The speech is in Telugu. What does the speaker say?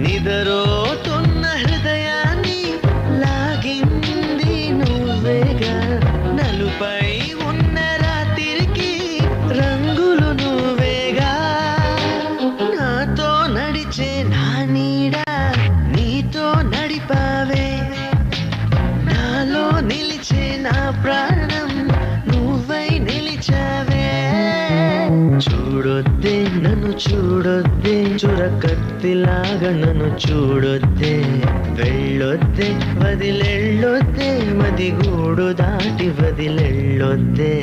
నిదరోతున్న హృదయాన్ని లాగింది నువ్వేగా నలుపై ఉన్న రాత్రికి రంగులు నువ్వేగా నాతో నడిచే నా నీడ నీతో నడిపావే నాలో నిలిచే నా ప్రాణం నువ్వై నిలిచావే చూడొద్దే నన్ను చూడొద్దే చురకత్తిలాగా నన్ను చూడొద్దే వెళ్ళొద్దే వదిలెళ్ళొద్దే మదిగూడు దాటి వదిలెళ్ళొద్దే